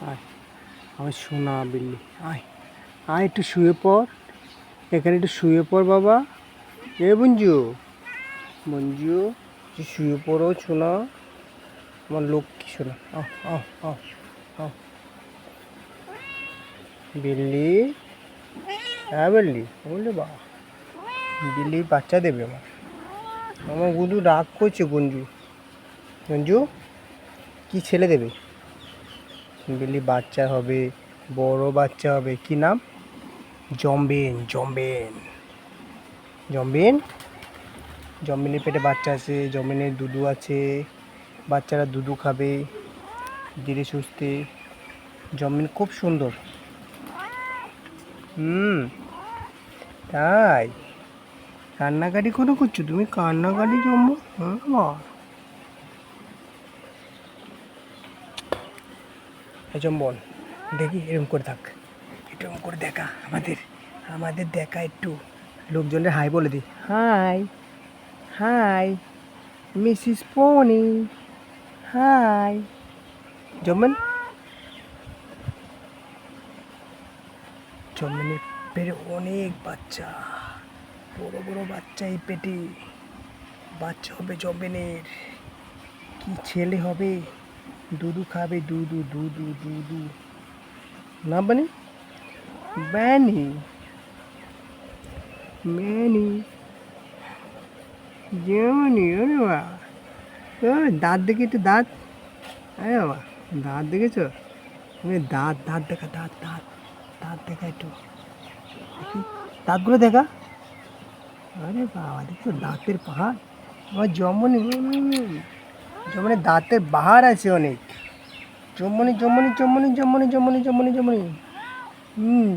আয়, আমার সোনা বিল্লি, আয় আয় একটু শুয়ে পড়, এখানে একটু শুয়ে পড় বাবা। বঞ্জু, মঞ্জু, তুই শুয়ে পড়ো সোনা, আমার লক্ষ্মী সোনা। আহ আহ আহ আহ বিল্লি, হ্যাঁ বিল্লি, বললি বা বিল্লি বাচ্চা দেবে আমার। আমার গুঞ্জু রাগ করছে। গুঞ্জু, গুঞ্জু কি ছেলে দেবে? বিল্লি বাচ্চা হবে, বড় বাচ্চা হবে। কি নাম? জম্বিন। জম্বিন, জম্বিন, জম্বিনের পেটে বাচ্চা আছে, জম্বিনের দুধু আছে, বাচ্চারা দুধু খাবে ধীরে সুস্থে। জম্বিন খুব সুন্দর। তাই কান্নাকাটি করে করছো তুমি? কান্নাকাটি জম্বু? হ্যাঁ, জম্বন দেখি এরকম করে থাক, এরকম করে দেখা আমাদের, আমাদের দেখা একটু, লোকজনের হাই বলে দি। Hi, hi Mrs Pony, hi. জম্বন, জম্বনের পেটে অনেক বাচ্চা, বড় বড় বাচ্চা এই পেটে। বাচ্চা হবে জম্বনের, কি ছেলে হবে, দুধু খাবে, দুধু দুধু দুধু। না বানি, বানি, ম্যানি, যেমনি। ওরে বাবা, দাঁত দেখি একটু, দাঁত। আরে বাবা, দাঁত দেখেছো? দাঁত, দাঁত দেখা, দাঁত দাঁত, দাঁত দেখা একটু দেখি, দাঁতগুলো দেখা। আরে বাবা, দেখছো দাঁতের পাহাড় আমার জমনি। জমনি দাঁতের বাহার আছে অনেক। জমনি জমনি জমনি জমনি জমনি জমনি জমনি। হুম।